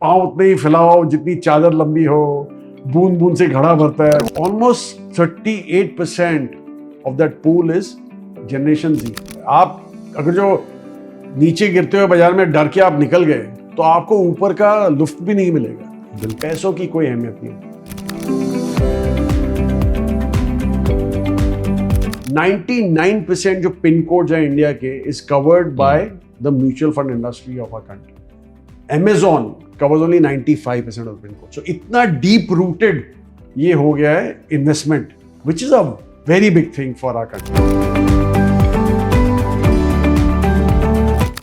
पाँव उतने ही फैलाओ जितनी चादर लंबी हो, बूंद बूंद से घड़ा भरता है। Almost 38% of that pool is generation Z. आप अगर जो नीचे गिरते हुए बाजार में डर के आप निकल गए तो आपको ऊपर का लुफ्त भी नहीं मिलेगा। पैसों की कोई अहमियत नहीं। 99% जो पिन कोड है इंडिया के is covered by the mutual fund industry of our country. Amazon covers only 95% of pin code. So इतना deep rooted ये हो गया है investment, which is a very big thing for our country.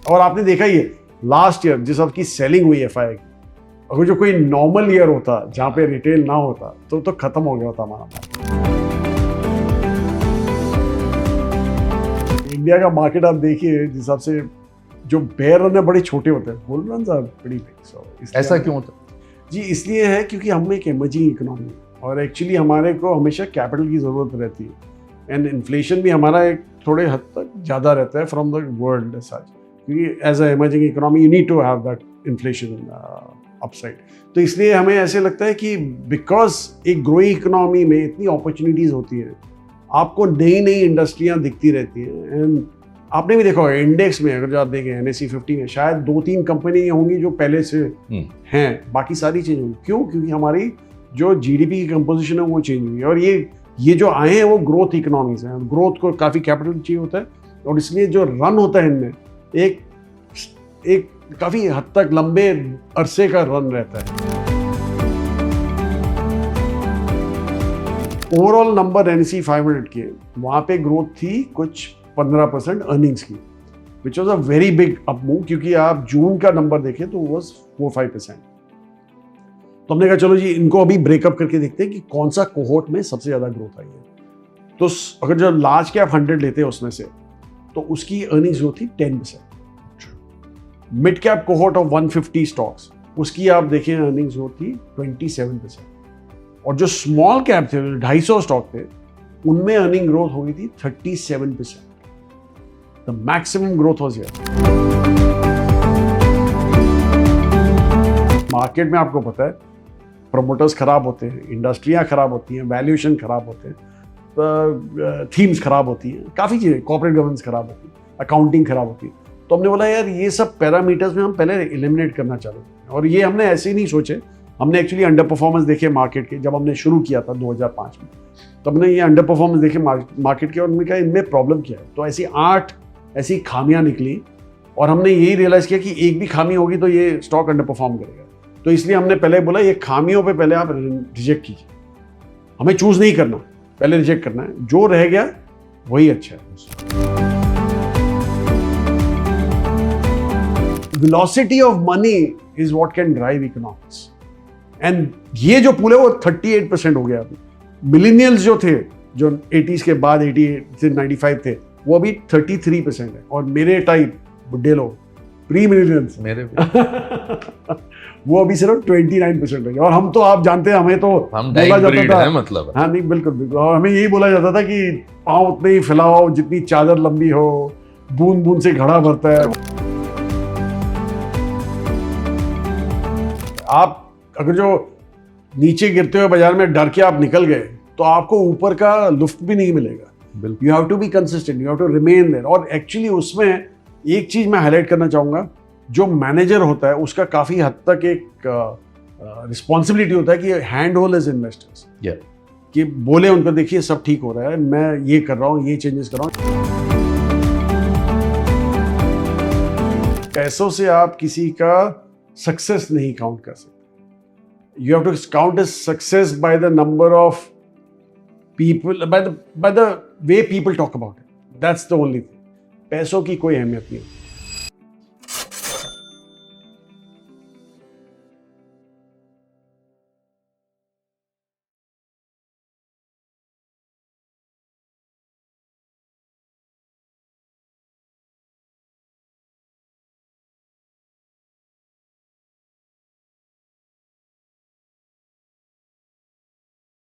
और आपने देखा ही है लास्ट ईयर जिस आपकी सेलिंग हुई FI की, अगर जो कोई नॉर्मल ईयर होता जहां पे रिटेल ना होता तो खत्म हो गया होता हमारा। इंडिया का मार्केट आप देखिए जिस हिसाब से जो बेयर रन है बड़े छोटे होते हैं, बुल रन आर बड़ी बिग। सो ऐसा क्यों होता है जी? इसलिए है क्योंकि हम एक इमर्जिंग इकोनॉमी है और एक्चुअली हमारे को हमेशा कैपिटल की जरूरत रहती है एंड इन्फ्लेशन भी हमारा एक थोड़े हद तक ज़्यादा रहता है फ्रॉम द वर्ल्ड सच, क्योंकि as a emerging economy you need to have that inflation upside. तो इसलिए हमें ऐसे लगता है कि बिकॉज एक ग्रोइंग इकोनॉमी में इतनी अपॉर्चुनिटीज़ होती हैं, आपको नई नई इंडस्ट्रियाँ दिखती रहती हैं। एंड आपने भी देखा होगा इंडेक्स में अगर जो आप देखें NSE 50 में शायद 2-3 कंपनी होंगी जो पहले से हैं, बाकी सारी चेंज होंगी। क्यों? क्योंकि हमारी जो GDP की कंपोजिशन है वो चेंज हुई है और ये जो आए हैं वो ग्रोथ इकोनॉमीज हैं। ग्रोथ को काफ़ी कैपिटल चाहिए होता है और इसलिए जो रन होता है इनमें एक काफ़ी हद तक लंबे अरसे का रन रहता है। ओवरऑल नंबर NSE 500 के वहाँ पे ग्रोथ थी कुछ 15% अर्निंग्स की, which was a very big up move, क्योंकि आप जून का नंबर देखें तो वो 4-5%। तो हमने कहा चलो जी इनको अभी ब्रेकअप करके देखते हैं कि कौन सा कोहोर्ट में सबसे ज़्यादा ग्रोथ आई है। तो अगर जो लार्ज कैप 100 लेते हैं उसमें से तो उसकी अर्निंग्स ग्रोथ थी 10%। Mid cap cohort of 150 stocks उसकी आप देखें अर्निंग्स ग्रोथ थी 27%। और जो स्मॉल कैप थे 250 स्टॉक थे उनमें अर्निंग ग्रोथ हो गई थी 37%। The maximum growth was here. Market में आपको पता है प्रमोटर्स खराब होते हैं, इंडस्ट्रियां खराब होती हैं, वैल्यूएशन खराब होते हैं, थीम्स खराब होती हैं, काफ़ी चीज़ें, कॉर्पोरेट गवर्नेंस खराब होती है, अकाउंटिंग खराब होती है। तो हमने बोला यार ये सब पैरामीटर्स में हम पहले एलिमिनेट करना चालू करें। और ये हमने ऐसे ही नहीं सोचे, हमने एक्चुअली अंडर परफॉर्मेंस देखे मार्केट के। जब हमने शुरू किया था 2005 में तो हमने ये अंडर परफॉर्मेंस देखे मार्केट के और हमने कहा इनमें प्रॉब्लम क्या है। तो ऐसी 8 ऐसी खामियां निकली और हमने यही रियलाइज किया कि एक भी खामी होगी तो ये स्टॉक अंडर परफॉर्म करेगा। तो इसलिए हमने पहले बोला ये खामियों पे पहले आप रिजेक्ट कीजिए, हमें चूज नहीं करना, पहले रिजेक्ट करना है, जो रह गया वही अच्छा है। Velocity of money is what can drive economics and ये जो पूल है वो 38% हो गया अभी। मिलेनियल्स जो थे जो 80s के बाद 88 से 95 थे वो अभी 33% है और मेरे टाइप बुड्ढे लोग प्री मिलेनियल्स मेरे वो अभी सिर्फ 29% है। और हम तो आप जानते हैं हमें तो हम बोला जाता था, मतलब हाँ नहीं बिल्कुल और हमें यही बोला जाता था कि पाँव उतने ही फैलाओ जितनी चादर लंबी हो, बूंद बूंद से घड़ा भरता है। आप अगर जो नीचे गिरते हुए बाजार में डर के आप निकल गए तो आपको ऊपर का लुफ्त भी नहीं मिलेगा। You have to be consistent, you have to remain there. और एक्चुअली उसमें एक चीज मैं हाईलाइट करना चाहूंगा, जो मैनेजर होता है उसका काफी हद तक एक रिस्पॉन्सिबिलिटी होता है कि हैंड होल्ड एज इन्वेस्टर्स, कि बोले उनको देखिए सब ठीक हो रहा है, मैं ये कर रहा हूँ, ये चेंजेस कर रहा हूँ। पैसों से आप किसी का सक्सेस नहीं काउंट कर सकते। You have to count as success by the number of people, by the way people talk about it. That's the only thing. पैसों की कोई अहमियत नहीं।